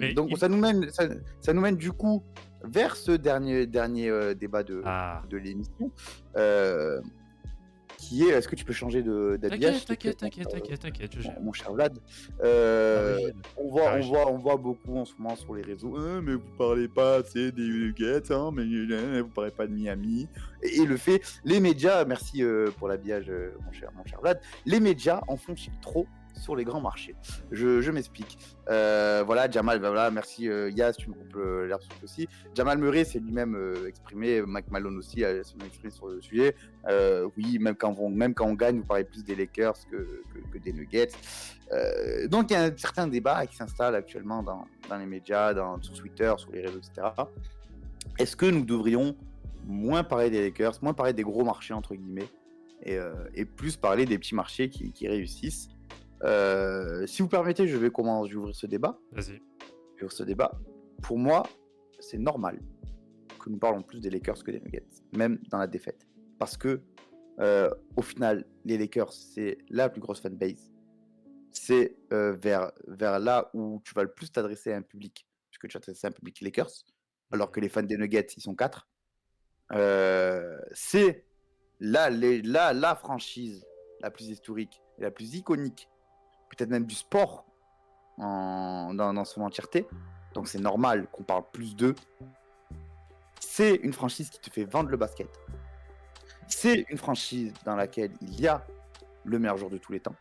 Mais Donc ça nous mène du coup vers ce dernier débat de l'émission, qui est, est-ce que tu peux changer d'habillage, T'inquiète, je gère. mon cher Vlad. On voit beaucoup en ce moment sur les réseaux, mais vous parlez pas assez des Nuggets, hein, mais vous parlez pas de Miami. Et le fait, les médias, merci pour l'habillage, mon cher Vlad, les médias en font trop sur les grands marchés. Je m'explique. Voilà, Jamal, voilà, merci Yas, tu me coupes l'herbe sous le pied aussi. Jamal Murray s'est lui-même exprimé, Mike Malone aussi s'est exprimé sur le sujet. Oui, même quand on gagne, vous parlez plus des Lakers que des Nuggets. Donc il y a un certain débat qui s'installe actuellement dans les médias, sur Twitter, sur les réseaux, etc. Est-ce que nous devrions moins parler des Lakers, moins parler des gros marchés entre guillemets, et plus parler des petits marchés qui réussissent? Si vous permettez, je vais ouvrir ce débat. Vas-y. Pour moi, c'est normal que nous parlons plus des Lakers que des Nuggets, même dans la défaite. Parce que, au final, les Lakers, c'est la plus grosse fanbase. C'est vers là où tu vas le plus t'adresser à un public, puisque tu vas t'adresser à un public Lakers, alors que les fans des Nuggets, ils sont 4. C'est la franchise la plus historique et la plus iconique, peut-être même du sport dans son entièreté. Donc c'est normal qu'on parle plus d'eux. C'est une franchise qui te fait vendre le basket. C'est une franchise dans laquelle il y a le meilleur joueur de tous les temps.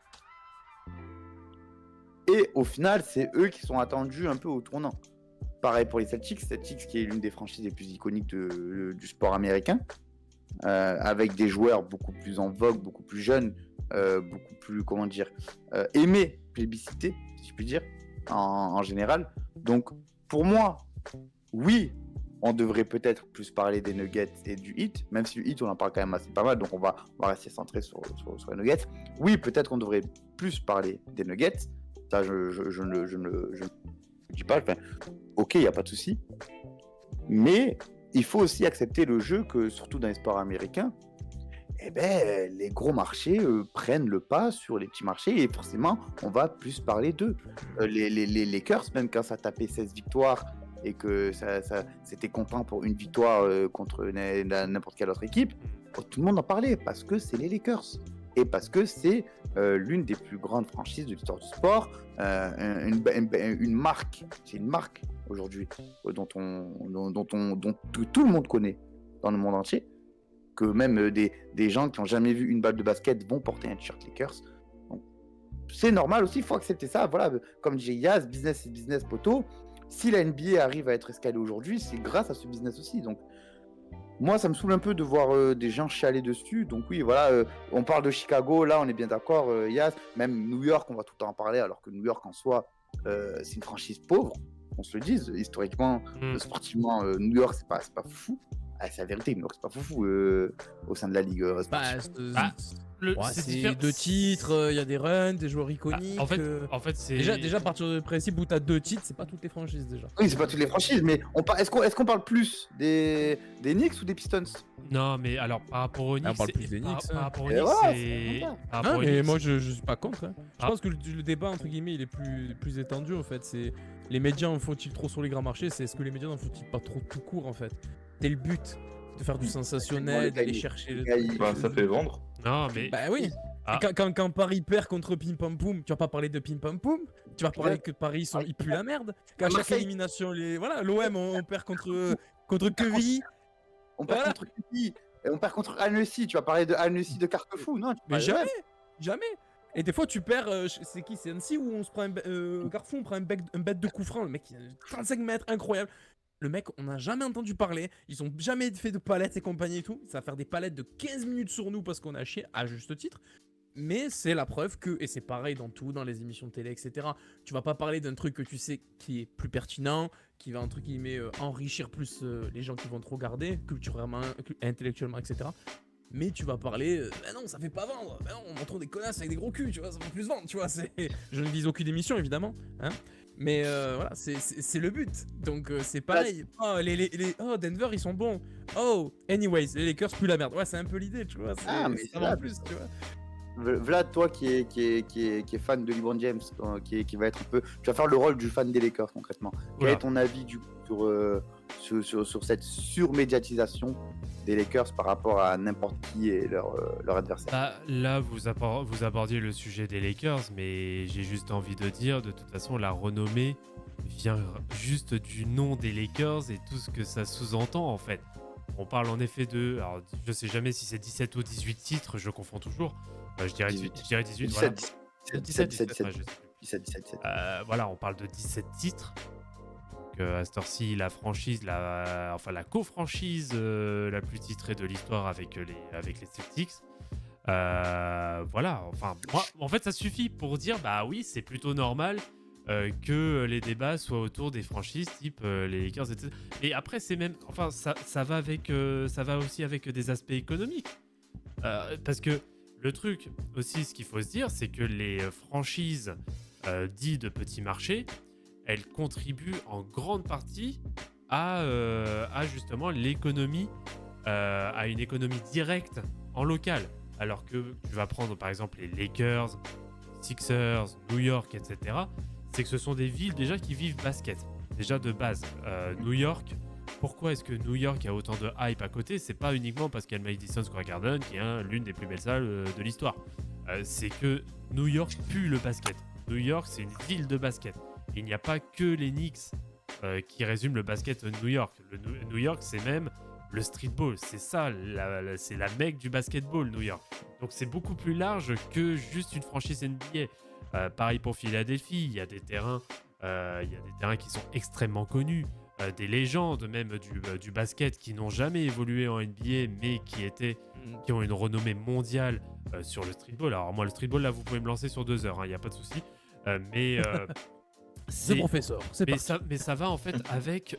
Et au final, c'est eux qui sont attendus un peu au tournant. Pareil pour les Celtics qui est l'une des franchises les plus iconiques du sport américain, avec des joueurs beaucoup plus en vogue, beaucoup plus jeunes, beaucoup plus, aimés, plébiscités, si je puis dire, en général. Donc, pour moi, oui, on devrait peut-être plus parler des Nuggets et du Heat, même si le Heat, on en parle quand même assez pas mal, donc on va rester centré sur les Nuggets. Oui, peut-être qu'on devrait plus parler des Nuggets. Ça, je ne dis pas. Enfin, ok, il n'y a pas de souci. Mais il faut aussi accepter le jeu que, surtout dans les sports américains, les gros marchés prennent le pas sur les petits marchés et forcément, on va plus parler d'eux. Les Lakers, même quand ça tapait 16 victoires et que c'était content pour une victoire contre n'importe quelle autre équipe, tout le monde en parlait parce que c'est les Lakers et parce que c'est l'une des plus grandes franchises de l'histoire du sport, une marque, c'est une marque aujourd'hui dont tout le monde connaît dans le monde entier, que même des gens qui n'ont jamais vu une balle de basket vont porter un t-shirt Lakers. Donc, c'est normal aussi, il faut accepter ça. Voilà, comme dit Yas, business c'est business, poteau. Si la NBA arrive à être escalée aujourd'hui, c'est grâce à ce business aussi. Donc, moi, ça me saoule un peu de voir des gens chialer dessus. Donc oui, voilà, on parle de Chicago, là, on est bien d'accord, Yas. Même New York, on va tout le temps en parler, alors que New York, en soi, c'est une franchise pauvre, on se le dise. Historiquement, sportivement, New York, c'est pas fou. Ah, c'est la vérité, New York, c'est pas fou au sein de la ligue c'est 2 titres, il y a des runs, des joueurs iconiques. En fait, c'est... Déjà, à partir du principe où t'as 2 titres, c'est pas toutes les franchises déjà. Oui, c'est pas toutes les franchises, mais est-ce qu'on parle plus des Knicks ou des Pistons? Non, mais alors, par rapport aux Knicks... on parle plus des Knicks. Par rapport aux Knicks, c'est... mais moi, je suis pas contre. Hein. Je pense que le débat, entre guillemets, il est plus étendu, en fait. C'est les médias en font-ils trop sur les grands marchés? C'est est-ce que les médias n'en font-ils pas trop tout court, en fait? C'est le but de faire du sensationnel, d'aller chercher ça fait vendre. Non, mais... Bah oui. Quand Paris perd contre Pim Pam Poum, tu vas pas parler de Pim Pam Poum, tu vas parler que Paris ils puent la merde. Qu'à chaque élimination, l'OM on perd contre Quevilly. On perd contre Quevilly. Et on perd contre Annecy. Tu vas parler de Annecy de Carquefou, non? Mais jamais. Et des fois tu perds, c'est qui? C'est Annecy où on se prend Carrefour, on prend un bête de coup franc, le mec il a 35 mètres, incroyable. Le mec, on n'a jamais entendu parler, ils ont jamais fait de palettes et compagnie et tout. Ça va faire des palettes de 15 minutes sur nous parce qu'on a chié, à juste titre. Mais c'est la preuve que, et c'est pareil dans tout, dans les émissions de télé, etc. Tu vas pas parler d'un truc que tu sais qui est plus pertinent, qui va entre guillemets enrichir plus les gens qui vont te regarder, culturellement, intellectuellement, etc. Mais tu vas parler, non, ça fait pas vendre, non, on montre des connasses avec des gros culs, tu vois, ça fait plus vendre, tu vois. Je ne vise aucune émission, évidemment, hein. Mais voilà, c'est le but. Donc c'est pareil. Oh, Denver, ils sont bons. Oh, anyways, les Lakers puent la merde. Ouais, c'est un peu l'idée, tu vois. Mais ça va en plus, tu vois. Vlad, toi qui est fan de LeBron James, qui va être un peu. Tu vas faire le rôle du fan des Lakers concrètement. Quel Oula. est ton avis du coup sur cette surmédiatisation des Lakers par rapport à n'importe qui et leur adversaire? Bah, là, vous abordiez le sujet des Lakers, mais j'ai juste envie de dire, de toute façon, la renommée vient juste du nom des Lakers et tout ce que ça sous-entend, en fait. On parle en effet de... Alors, je sais jamais si c'est 17 ou 18 titres, je confonds toujours. Je dirais 18. 18, je dirais 18, voilà. 17, 17, 17, ouais, je sais plus. 17, 17, 17. Voilà, on parle de 17 titres. Donc, à cette heure-ci, la franchise, la co-franchise la plus titrée de l'histoire avec les Celtics. Voilà, enfin, moi, en fait, ça suffit pour dire, bah oui, c'est plutôt normal que les débats soient autour des franchises type les Lakers, etc. Et après, c'est même, enfin, ça va aussi avec des aspects économiques. Parce que le truc aussi, ce qu'il faut se dire, c'est que les franchises dites de petit marché, elles contribuent en grande partie à justement l'économie, à une économie directe en local. Alors que tu vas prendre par exemple les Lakers, Sixers, New York, etc. C'est que ce sont des villes déjà qui vivent basket. Déjà de base, New York, pourquoi est-ce que New York a autant de hype à côté? C'est pas uniquement parce qu'il y a le Madison Square Garden qui est l'une des plus belles salles de l'histoire. C'est que New York pue le basket. New York, c'est une ville de basket. Il n'y a pas que les Knicks qui résument le basket de New York. New York, c'est même le streetball. C'est ça, c'est la mecque du basketball, New York. Donc c'est beaucoup plus large que juste une franchise NBA. Pareil pour Philadelphie, il y a des terrains qui sont extrêmement connus. Des légendes même du basket qui n'ont jamais évolué en NBA mais qui ont une renommée mondiale sur le streetball. Alors moi le streetball là vous pouvez me lancer sur 2 heures, il n'y a pas de souci. Mais C'est professeur, c'est parti. mais ça va en fait avec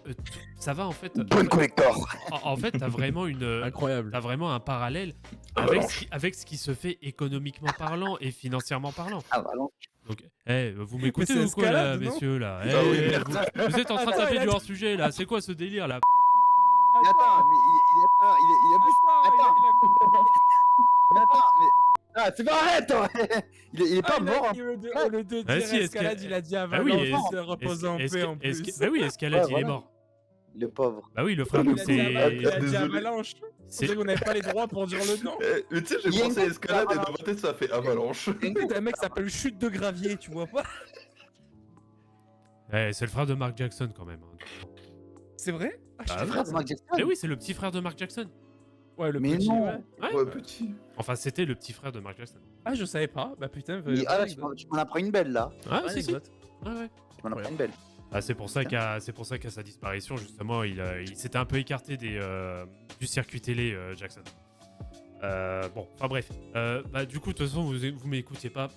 ça va en fait Bonne collector. en fait t'as vraiment Incroyable. t'as vraiment un parallèle avec ce qui se fait économiquement parlant et financièrement parlant. Ah, bah non. Donc, vous m'écoutez c'est ou quoi là, escalade, non messieurs là Ah oui, vous êtes en train de Attends, taper il a du dit- hors sujet là. C'est quoi ce délire là? Mais attends, mais il a plus. Attends, mais. Ah, c'est pas arrête hein. Il est pas mort. Hein. Au lieu de Bah dire si, escalade, il a dit Bah avalanche, oui, il s'est reposé en paix en plus. bah oui, Escalade, Ouais, il est voilà. mort. Le pauvre. Bah oui, le frère, Il a dit c'est il a dit Désolé. avalanche. c'est- C'est qu'on n'avait pas les droits pour dire le nom. Mais tu sais, Il y j'ai a pensé à une- escalade et dans ma tête ça fait avalanche. Un mec s'appelle Chute de Gravier, tu vois pas? c'est le frère de Mark Jackson quand même. Hein. C'est vrai? Bah Le oui. frère de Mark Jackson. Eh oui, c'est le petit frère de Mark Jackson. Ouais, le Mais petit, non. ouais. Ouais. Ouais, petit. Enfin, c'était le petit frère de Mark Jackson. Ah, je savais pas. Bah putain, Mais, ah là, tu m'en apprends une belle là. Ah, si, si. Ouais, ouais. Tu m'en apprends une belle. Ah, c'est pour ça qu'à sa disparition, justement, il s'était un peu écarté du circuit télé, Jackson. Bon, enfin bref. Bah, du coup, de toute façon, vous m'écoutiez pas.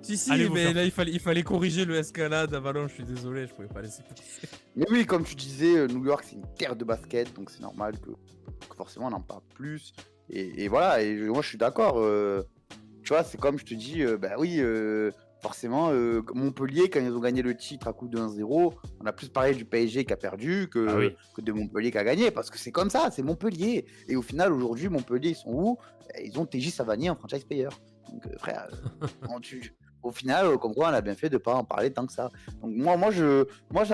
Si, Allez vous mais faire là, il fallait corriger le escalade avalanche. Je suis désolé, je pouvais pas laisser passer. Mais oui, comme tu disais, New York c'est une terre de basket, donc c'est normal que forcément on en parle plus. Et voilà, moi je suis d'accord. Tu vois, c'est comme je te dis, bah oui, forcément, Montpellier, quand ils ont gagné le titre à coup de 1-0, on a plus parlé du PSG qui a perdu que, Ah oui. que de Montpellier qui a gagné, parce que c'est comme ça, c'est Montpellier. Et au final, aujourd'hui, Montpellier, ils sont où? Ils ont TJ Savanier en franchise player. Donc, frère, au final, comme quoi, on a bien fait de pas en parler tant que ça. Donc,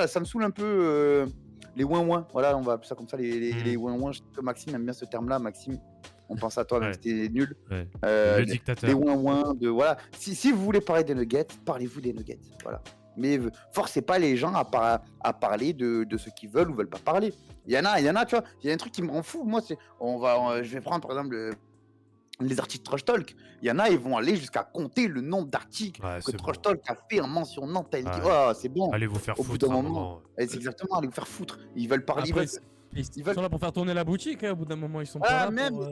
ça me saoule un peu les ouin-ouin. Voilà, on va appeler ça comme ça, les ouin-ouin. Je sais que Maxime aime bien ce terme-là. Maxime, on pense à toi, même Ouais. si t'es nul. Ouais. Euh, Le les dictateur. ouin-ouin de voilà. Si vous voulez parler des Nuggets, parlez-vous des Nuggets. Voilà. Mais forcez pas les gens à parler de ce qu'ils veulent ou veulent pas parler. Il y en a, tu vois. Il y a un truc qui me rend fou. Moi, c'est je vais prendre par exemple les articles Trash Talk. Il y en a, ils vont aller jusqu'à compter le nombre d'articles Ouais, que c'est Trash bon. Talk a fait en mentionnant tel. Ouais. Oh, c'est bon. Allez vous faire Au bout foutre d'un un moment. moment. C'est exactement, allez vous faire foutre. Ils veulent parler. Après, ils ils veulent- sont là pour faire tourner la boutique, hein, au bout d'un moment, ils sont Ah, pas là même. pour...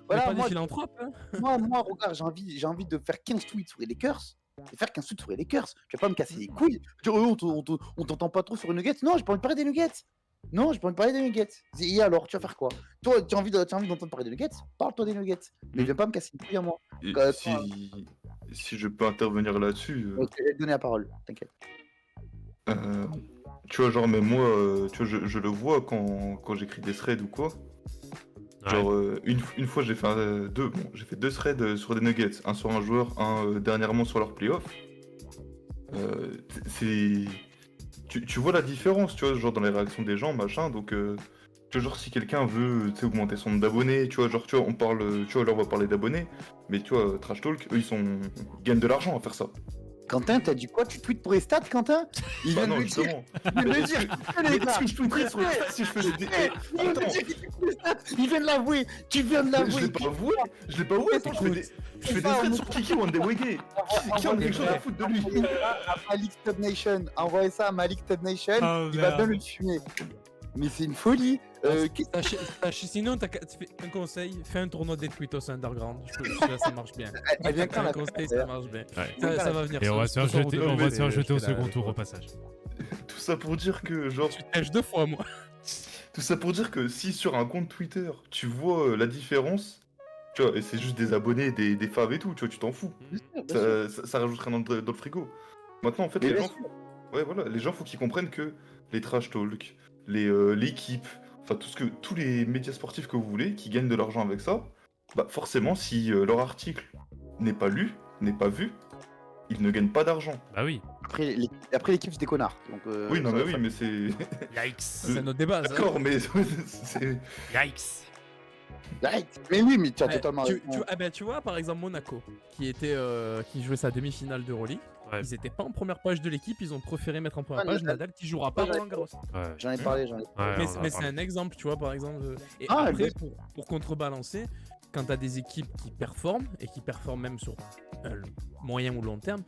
Voilà, pas moi, des philanthropes, hein. moi, regarde, j'ai envie de faire 15 tweets sur les Lakers. Et faire 15 tweets sur les Lakers. Tu vas pas me casser les couilles. Dire, on t'entend pas trop sur les Nuggets. Non, j'ai pas envie de parler des Nuggets. Non, j'ai pas envie de parler des Nuggets. Et alors, tu vas faire quoi? Toi, tu as envie d'entendre parler des Nuggets? Parle-toi des Nuggets. Mais viens pas me casser les couilles à moi. Et Quand- si je peux intervenir là-dessus, Ok, je vais te donner la parole. T'inquiète. tu vois, genre, même moi, tu vois, je le vois quand j'écris des threads ou quoi. Genre, une fois, j'ai fait j'ai fait 2 threads sur des Nuggets, un sur un joueur, un dernièrement sur leur playoff. C'est. Tu vois la différence, tu vois, genre dans les réactions des gens, machin, donc. Tu vois, genre, si quelqu'un veut, tu sais, augmenter son nombre d'abonnés, tu vois, genre, tu vois, on parle, tu vois, là, on va parler d'abonnés, mais tu vois, Trash Talk, eux, ils gagnent de l'argent à faire ça. Quentin, t'as dit quoi? Tu tweets pour les stats, Quentin? Il Bah vient de non, le dire. justement. Il vient de le dire. Mais est-ce que je tweeterais sur les stats si je faisais des. Il vient de Attends, dire qu'il tweet pour les stats. Il vient de l'avouer. Tu viens de je l'avouer. l'ai pas avoué, attends, je fais des threads sur Kiki Wandewege. Qui en a quelque chose à foutre de lui? Envoyez ça à Malik Top Nation. Envoyez ça à Malik Top Nation. Oh, Il va merde. bien le fumer. Mais c'est une folie. Sinon, tu fais un conseil, fais un tournoi des Twittos Underground. Là, ça marche bien. Elle vient quand Un la conseil, ça marche bien. Ouais. Ça va venir. Et on va se faire jeter, on va se au second tour au passage. Tout ça pour dire que, genre, Je tèche 2 fois, moi. tout ça pour dire que si sur un compte Twitter, tu vois la différence, tu vois, et c'est juste des abonnés, des faves et tout, tu vois, tu t'en fous. Ça rajoute rien dans le frigo. Maintenant, en fait, Mais les bien gens, ouais, voilà, les gens, faut qu'ils comprennent que les trash talk, l'équipe, enfin, tous les médias sportifs que vous voulez, qui gagnent de l'argent avec ça, bah, forcément, si leur article n'est pas lu, n'est pas vu, ils ne gagnent pas d'argent. Bah oui. Après, l'équipe, c'est des connards. Donc, Oui, non, ça- mais oui, ça- mais c'est. Yikes. C'est notre débat. ça. D'accord, mais c'est. Yikes. Ouais, mais oui, mais tu as Ouais, totalement raison. tu vois, par exemple, Monaco, qui jouait sa demi-finale d'Euroleague, Ouais. ils étaient pas en première page de l'équipe, ils ont préféré mettre en première Ouais, page Nadal. Nadal qui jouera pas Ouais, Roland Garros. Ouais. J'en ai parlé, j'en ai parlé. Ouais, Mais, on en a mais c'est parlé. un exemple, tu vois, par exemple. Et Ah, après, bien pour contrebalancer, quand tu as des équipes qui performent, et qui performent même sur le moyen ou long terme,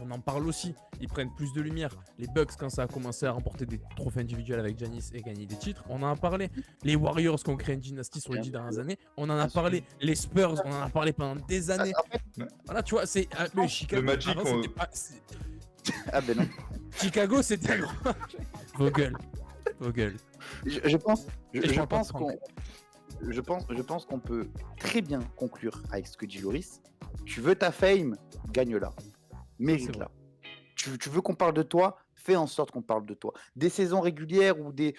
on en parle aussi. Ils prennent plus de lumière. Les Bucks, quand ça a commencé à remporter des trophées individuels avec Giannis et gagner des titres, on en a parlé. Les Warriors qui ont créé une dynastie sur les 10 dernières années, on en a parlé. Les Spurs, on en a parlé pendant des années. En fait, Voilà, tu vois, c'est le Chicago. Le Magic, avant, on- c'était pas- ah ben non. Chicago, c'était un grand. Vogel. Je pense, Et je je parle pas de pense qu'on, je pense qu'on peut très bien conclure avec ce que dit Loris. Tu veux ta fame, gagne-la, mérite-la. Tu veux qu'on parle de toi, fais en sorte qu'on parle de toi. Des saisons régulières ou des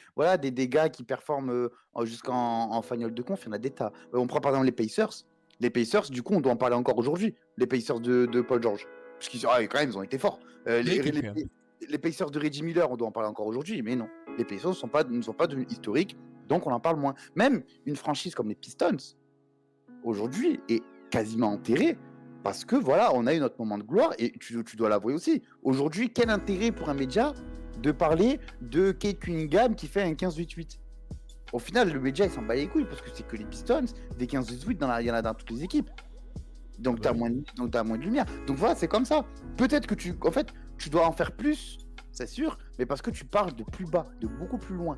gars qui performent jusqu'en finale de conf, il y en a des tas. On prend par exemple les Pacers. Les Pacers, du coup, on doit en parler encore aujourd'hui. Les Pacers de Paul George, parce qu'ils quand même, ils ont été forts. Les Pacers de Reggie Miller, on doit en parler encore aujourd'hui, mais non. Les Pacers ne sont pas devenus historiques, donc on en parle moins. Même une franchise comme les Pistons, aujourd'hui, est quasiment enterrée, parce que voilà, on a eu notre moment de gloire, et tu dois l'avouer aussi. Aujourd'hui, quel intérêt pour un média de parler de Kate Cunningham qui fait un 15-8-8? Au final, le média, il s'en bat les couilles, parce que c'est que les Pistons, des 15-18, il y en a dans toutes les équipes. Donc, t'as moins de lumière. Donc voilà, c'est comme ça. Peut-être que tu dois en faire plus, c'est sûr, mais parce que tu parles de plus bas, de beaucoup plus loin.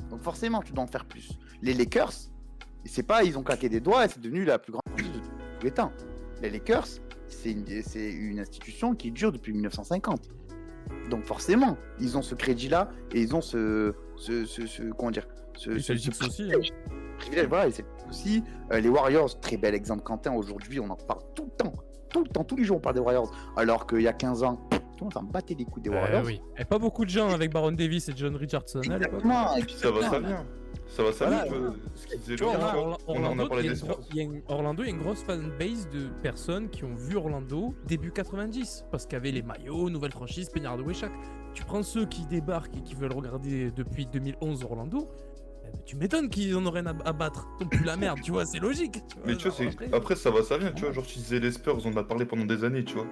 Donc forcément, tu dois en faire plus. Les Lakers, c'est pas, ils ont claqué des doigts et c'est devenu la plus grande franchise de tous les temps. Les Lakers, c'est une institution qui dure depuis 1950. Donc forcément, ils ont ce crédit-là et ils ont comment dire, Les Celtics aussi. privilège, voilà, et c'est aussi les Warriors, très bel exemple. Quentin, aujourd'hui, on en parle tout le temps, tous les jours, on parle des Warriors, alors qu'il y a 15 ans, tout le monde s'en battait les couilles des Warriors. Oui. Et pas beaucoup de gens avec Baron Davis et John Richardson à l'époque. Exactement. Et puis Ça va, ça vient. Ça va, ça Voilà. vient. Ce qu'il disait Tu vois, Laurent, tu vois. On en a parlé des Spurs. Orlando, il y a une grosse fanbase de personnes qui ont vu Orlando début 90, parce qu'il y avait les maillots, nouvelle franchise, Peñardo et Shaq. Tu prends ceux qui débarquent et qui veulent regarder depuis 2011 Orlando, tu m'étonnes qu'ils en auraient rien à battre. Ils sont plus la merde, tu vois, c'est logique. Mais tu vois, après ça va, ça vient, tu vois. Genre, tu disais les Spurs, on en a parlé pendant des années, tu vois.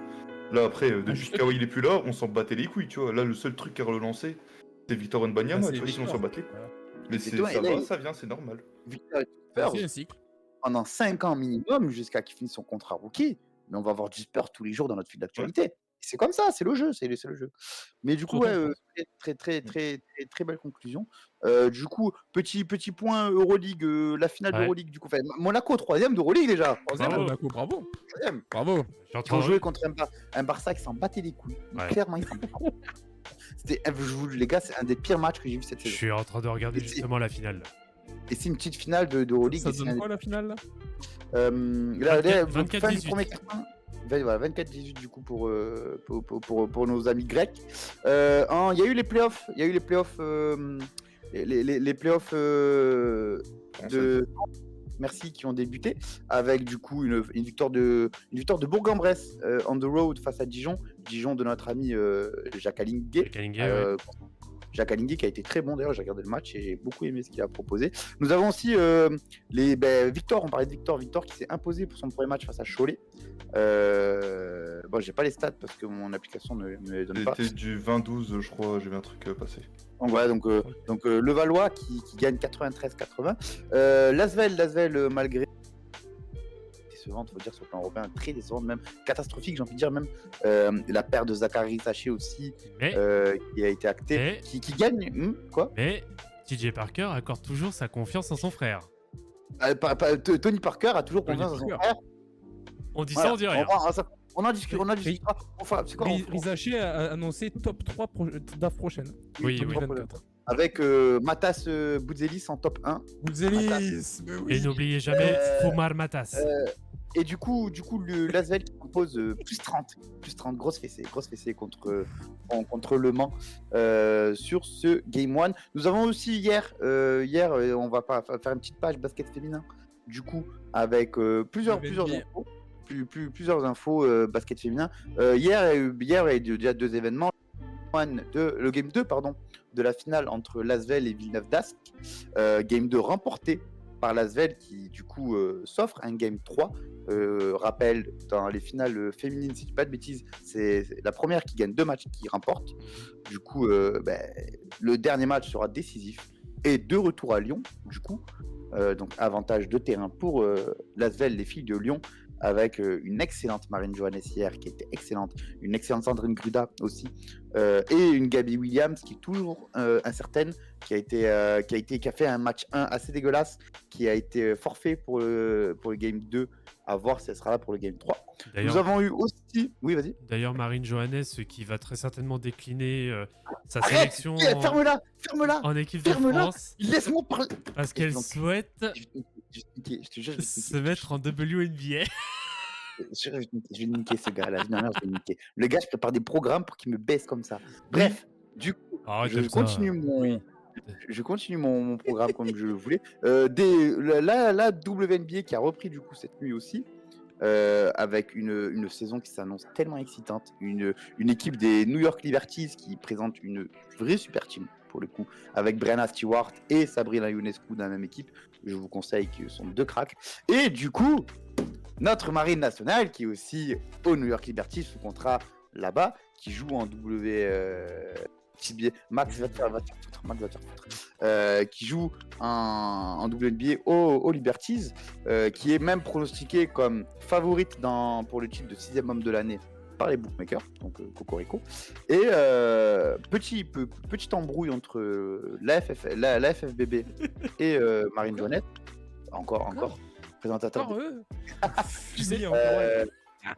Là, après, depuis que Kawhi il est plus là, on s'en battait les couilles, tu vois. Là, le seul truc qui a relancé, c'est Victor Wembanyama, tu vois, sinon on s'en battait les couilles. Mais C'est ça toi, et là, va, ça vient, c'est normal. Victor Spurs, C'est un cycle. pendant 5 ans minimum, jusqu'à qu'il finisse son contrat rookie, mais on va avoir du Spurs tous les jours dans notre fil d'actualité. C'est comme ça, c'est le jeu, c'est le jeu. Mais du coup, Surtout ouais, très belle conclusion. Du coup, petit point Euroleague, la finale Ouais. d'Euroleague, du coup, enfin, Monaco, 3ème d'Euroleague déjà. Troisième, Bravo. Monaco, bravo. 3ème. Bravo. Je suis en Ils ont train de- joué contre un Barça qui s'en battait les couilles. Ouais. Clairement, ils s'en battaient. Les gars, c'est un des pires matchs que j'ai vu cette Je saison. suis en train de regarder Et c'est- justement la finale. Là. Et c'est une petite finale d'Euroleague. Ça et c'est donne un- quoi la finale là? Là, 24, fin du 18. premier quart-temps. Voilà, 24-18 du coup pour nos amis grecs. Il y a eu les playoffs. Il y a eu les playoffs. Les playoffs de. merci, qui ont débuté avec du coup une victoire de Bourg-en-Bresse on the road face à Dijon de notre ami Jacques Alinguet. Kalinga, ouais. Jacques Alinguet qui a été très bon d'ailleurs, j'ai regardé le match et j'ai beaucoup aimé ce qu'il a proposé. Nous avons aussi Victor, on parlait de Victor qui s'est imposé pour son premier match face à Cholet. Bon, j'ai pas les stats parce que mon application ne me les donne pas. C'était du 20-12, je crois, j'ai vu un truc passer. Donc voilà, donc le Valois qui gagne 93-80. L'Asvel malgré décevante, faut dire, sur le plan européen, très décevante, même catastrophique, j'ai envie de dire, même la perte de Zachary Saché aussi, Mais, qui a été actée, mais- qui gagne, quoi mais TJ Parker accorde toujours sa confiance en son frère. Tony Parker a toujours Tony confiance en son Parker. frère. On dit Voilà. ça, on dit rien. On en discutera. Enfin, c'est quoi, Rizaché a annoncé top 3 DAF prochaine. Oui, top oui. 2024. avec Matas Boutzelis en top 1. Boutzelis, mais oui. Et n'oubliez jamais Euh, Fomar Matas. Et du coup l'Asvel qui propose plus 30, grosse fessée contre Le Mans sur ce Game 1. Nous avons aussi hier, on va pas faire une petite page basket féminin, du coup, avec plusieurs infos. Plusieurs infos basket féminin. Hier, il y a eu déjà 2 événements. Le Game 2 de la finale entre l'Asvel et Villeneuve d'Ascq. Game 2 remporté par l'Asvel qui du coup s'offre un Game 3. Rappel, dans les finales féminines, si je dis pas de bêtises, c'est la première qui gagne 2 matchs qui remporte. Du coup, le dernier match sera décisif. Et de retour à Lyon, du coup. Donc avantage de terrain pour l'Asvel, les filles de Lyon, avec une excellente Marine Johannes hier, qui était excellente, une excellente Sandrine Gruda aussi, et une Gabi Williams qui est toujours incertaine, qui a fait un match 1 assez dégueulasse, qui a été forfait pour le Game 2, à voir si elle sera là pour le Game 3. Nous avons eu aussi... Oui, vas-y. D'ailleurs, Marine Johannes, qui va très certainement décliner sa Arrête, sélection ferme-la en équipe de ferme-la. France Laisse-moi parler. parce qu'elle Donc, souhaite Je te jure, je vais te se niquer. mettre en WNBA. Je vais te niquer ce gars-là. La dernière, je vais le niquer. Le gars, je prépare des programmes pour qu'il me baisse comme ça. Bref, du coup, Arrête je comme ça. continue mon programme comme je le voulais. La WNBA qui a repris du coup cette nuit aussi, avec une saison qui s'annonce tellement excitante. Une équipe des New York Liberties qui présente une vraie super team pour le coup, avec Brenna Stewart et Sabrina Ionescu dans la même équipe. Je vous conseille qu'ils sont 2 cracks. Et du coup, notre marine nationale qui est aussi au New York Liberty sous contrat là-bas, qui joue en Max va te faire foutre. Qui joue en WNBA au Liberties, qui est même pronostiqué comme favorite pour le titre de 6e homme de l'année par les bookmakers, donc Cocorico. Et petit embrouille entre la FFBB et Marine Joannette. Encore. Présentateur. Tu sais,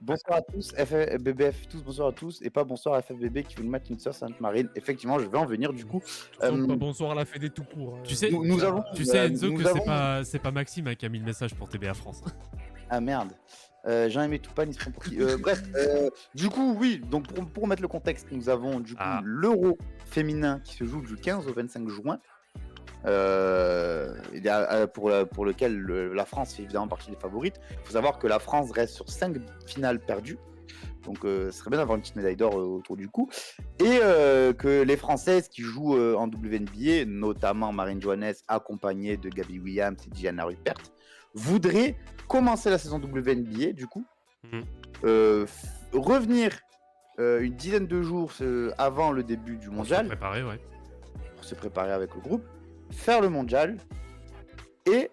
Bonsoir à tous, FBBF tous, bonsoir à tous, et pas bonsoir à FFBB qui veut mettre une sœur Sainte-Marine. Effectivement, je vais en venir du coup. Pas bonsoir à la Fédé tout court. Tu sais, nous avons, tu sais Enzo nous que avons- c'est pas Maxime qui a mis le message pour TBA France. Ah merde. Jean-Aimé Toupane, ils se prend pour qui Bref, du coup, oui, donc pour mettre le contexte, nous avons du coup l'Euro féminin qui se joue du 15 au 25 juin. Pour lequel la France fait évidemment partie des favorites. Il faut savoir que la France reste sur 5 finales perdues. Donc ce serait bien d'avoir une petite médaille d'or autour du cou. Et que les Françaises qui jouent en WNBA, notamment Marine Johannes, accompagnée de Gabi Williams et Diana Rupert, voudraient commencer la saison WNBA du coup. Revenir une dizaine de jours avant le début du mondial. Pour se préparer avec le groupe. Faire le mondial et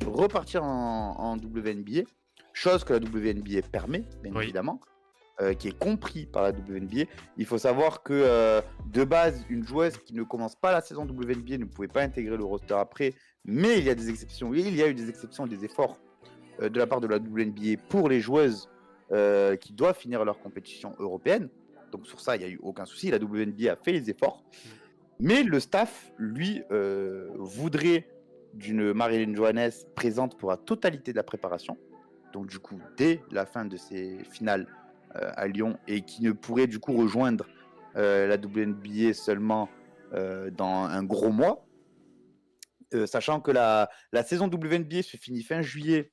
repartir en WNBA, chose que la WNBA permet, bien évidemment, qui est compris par la WNBA. Il faut savoir que de base, une joueuse qui ne commence pas la saison WNBA ne pouvait pas intégrer le roster après, mais il y a des exceptions. Il y a eu des exceptions, des efforts de la part de la WNBA pour les joueuses qui doivent finir leur compétition européenne. Donc sur ça, il n'y a eu aucun souci. La WNBA a fait les efforts. Mais le staff, lui, voudrait d'une Marilyn Johannes présente pour la totalité de la préparation. Donc du coup, dès la fin de ces finales à Lyon, et qui ne pourrait du coup rejoindre la WNBA seulement dans un gros mois. Sachant que la saison WNBA se finit fin juillet,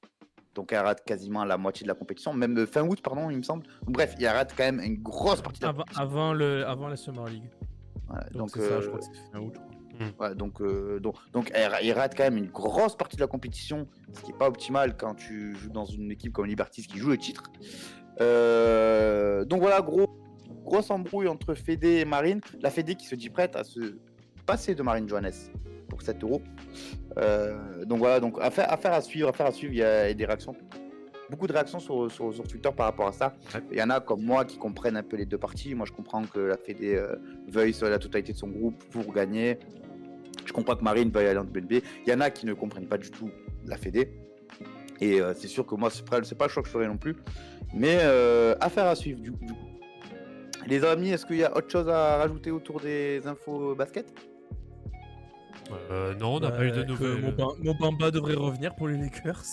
donc elle rate quasiment la moitié de la compétition, même fin août, pardon, il me semble. Bref, il rate quand même une grosse partie de la compétition. Avant la Summer League. Voilà, Donc, donc, c'est ça, je crois que c'est fin août. Je crois. ouais, donc il rate quand même une grosse partie de la compétition, ce qui n'est pas optimal quand tu joues dans une équipe comme Liberty qui joue le titre. Donc voilà, grosse embrouille entre Fédé et Marine. La Fédé qui se dit prête à se passer de Marine Johannes pour 7 euros. Donc voilà, donc affaire à suivre. Il y a des réactions, beaucoup de réactions sur Twitter par rapport à ça. Ouais. Il y en a comme moi qui comprennent un peu les deux parties. Moi je comprends que la Fédé veuille sur la totalité de son groupe pour gagner. Je comprends que Marine veuille aller en WNBA. Il y en a qui ne comprennent pas du tout la Fédé. Et c'est sûr que moi c'est pas le choix que je ferai non plus. Mais affaire à suivre du coup. Les amis, est-ce qu'il y a autre chose à rajouter autour des infos basket? Non, on n'a pas eu de Que nouvelles. Mobamba devrait revenir pour les Lakers.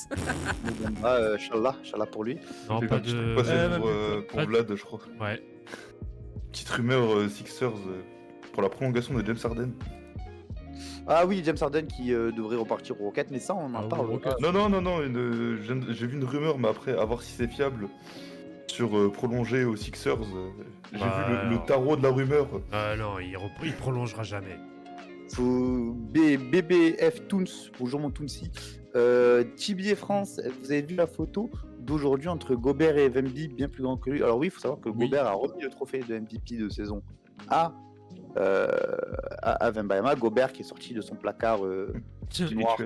Inch'Allah pour lui. Non, J'ai pas vu un petit truc de. passer Ouais, pour Vlad, je crois. Ouais. Petite rumeur Sixers pour la prolongation de James Harden. Ah oui, James Harden qui devrait repartir au Rockets, mais ça on en Ah, parle. au Rockets. Non, j'ai vu une rumeur, mais après, à voir si c'est fiable, sur prolonger aux Sixers. J'ai Bah, vu le alors. tarot de la rumeur. Non, il prolongera jamais. BBF Toons, bonjour mon Toonsi. Tibier France, vous avez vu la photo d'aujourd'hui entre Gobert et Wemby, bien plus grand que lui. Alors oui, il faut savoir que Oui. Gobert a remis le trophée de MVP de saison à Wembanyama. Gobert qui est sorti de son placard du noir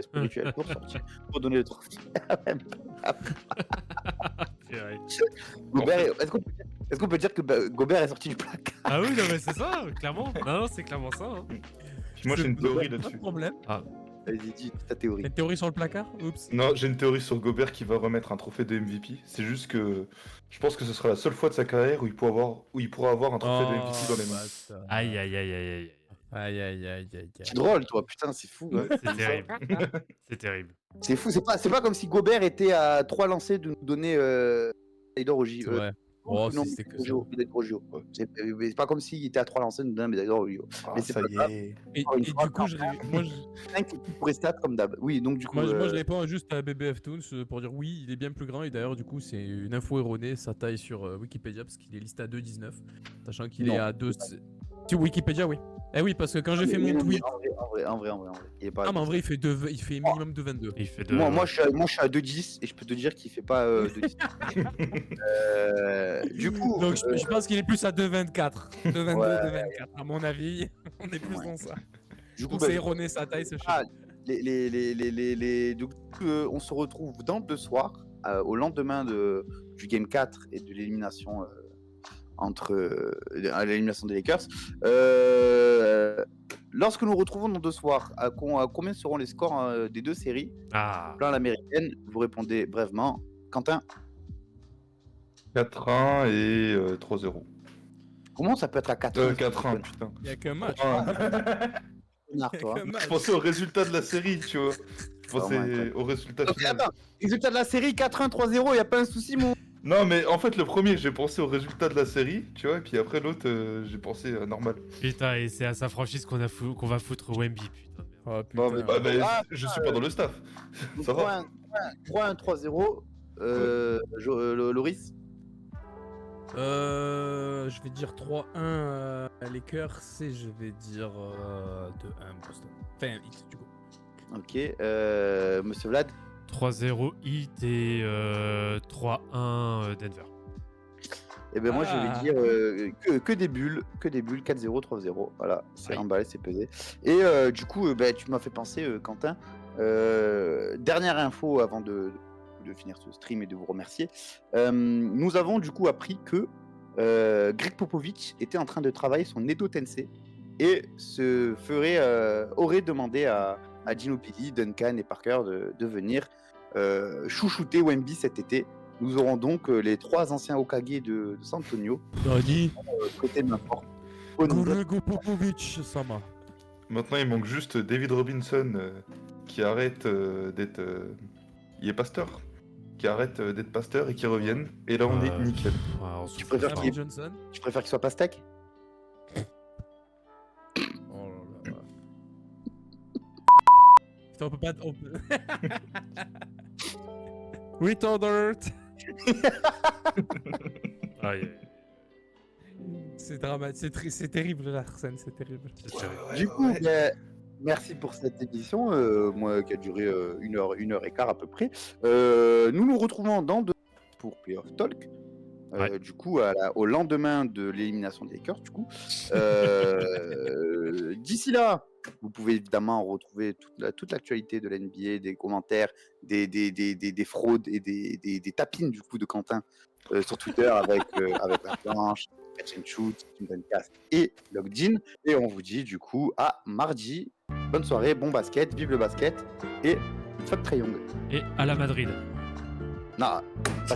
spirituel pour donner le trophée à Wembanyama. C'est vrai. Gobert, est-ce qu'on peut dire que Gobert est sorti du placard? Ah oui, non, mais c'est ça, clairement. Non, c'est clairement ça. Hein. Puis moi, j'ai une théorie Pas de là-dessus. problème. Vas-y, dis ta théorie. T'as une théorie sur le placard? Oups. Non, j'ai une théorie sur Gobert qui va remettre un trophée de MVP. C'est juste que je pense que ce sera la seule fois de sa carrière où il pourra avoir un trophée de MVP dans les mains. Aïe, aïe, aïe, aïe, aïe. Aïe, aïe, aïe, aïe, C'est aïe. drôle, toi, putain, c'est fou. Hein. C'est terrible. C'est terrible. C'est fou, c'est pas comme si Gobert était à 3 lancers de nous donner Taylor au J. C'est vrai. Oh, non, si c'est que ça. médaille d'or au JO. C'est pas comme s'il était à 3 lancers de nous donner une médaille d'or au JO. Ah, Mais c'est ça pas y grave. est. Et Encore une du fois, coup, moi, 5 pour les stats comme d'hab. Oui, donc du coup. moi, je réponds juste à BBF Toons pour dire oui, il est bien plus grand. Et d'ailleurs, du coup, c'est une info erronée, sa taille sur Wikipédia, parce qu'il est listé à 2,19, sachant qu'il est Non. à 2. Sur Wikipédia, oui. Eh oui, parce que quand j'ai fait mon tweet. En vrai. Il est pas. Ah, mais en vrai, il fait minimum de 22. Il fait de. Moi, je suis à 2,10 et je peux te dire qu'il fait pas 2,10. Du coup. Donc, je pense qu'il est plus à 2,24. 2,22, Ouais. 2,24. À mon avis, on est plus dans ça. Du coup, Donc, bah, c'est erroné sa taille, ce Ah, chien. donc, on se retrouve dans 2 soirs, au lendemain du Game 4 et de l'élimination à l'élimination des Lakers. Lorsque nous retrouvons dans 2 soirs, à combien seront les scores des 2 séries? Ah. Plan à l'américaine, vous répondez brièvement. Quentin, 4-1 et 3-0. comment ça peut être à 4 4-1, putain. Il n'y a qu'un match. 3-1. connard, toi. Qu'un match. Je pensais au résultat de la série, tu vois. Je pensais ouais. au résultat Ok, final. attends, résultat de la série 4-1, 3-0, y a pas un souci, mon. Non, mais en fait, le premier, j'ai pensé au résultat de la série, tu vois, et puis après l'autre, j'ai pensé normal. Putain, et c'est à sa franchise qu'on va foutre Wemby, putain. Oh, Bon, putain. mais- Bah, mais Ah, je suis pas dans le staff. Ça va. 3-1, 3-0. Loris. Je vais dire 3-1 Lakers et je vais dire 2-1 Boston. Enfin, X du coup. Ok. Monsieur Vlad. 3-0 Heat et 3-1 Denver. Eh ben moi je Ah. vais dire que des bulles, 4-0, 3-0. Voilà, c'est Aïe. emballé, c'est pesé. Et du coup, bah, tu m'as fait penser, Quentin. Dernière info avant de finir ce stream et de vous remercier. Nous avons du coup appris que Greg Popovich était en train de travailler son Edo Tensei et aurait demandé à Ginobili, Duncan et Parker de venir chouchouter Wemby cet été. Nous aurons donc les 3 anciens Hokage de San Antonio Nani côté de main forte. Grego Popovich, Sama. Maintenant, il manque juste David Robinson qui arrête d'être. Il est pasteur. Qui arrête d'être pasteur et qui revienne. Et là, on est nickel. Ouais, on s'en Tu fout. préfères Cameron qu'il Johnson. soit pas steak? Oh là là. on peut pas. Retarded. Aïe, aïe, C'est dramatique, c'est terrible Arsène, c'est terrible. c'est terrible. Du coup, merci pour cette émission, moi qui a duré 1 heure et quart à peu près. Nous nous retrouvons dans 2 pour Playoff Talk. Ouais. Du coup, au lendemain de l'élimination des Lakers, du coup. D'ici là, vous pouvez évidemment retrouver toute l'actualité de l'NBA, des commentaires, des fraudes et des tapines du coup de Quentin sur Twitter avec la planche, Catch and Shoot, Team Duncast et Logged In. Et on vous dit du coup à mardi. Bonne soirée, bon basket, vive le basket et fuck Trae Young. Et à la Madrid. Non, pas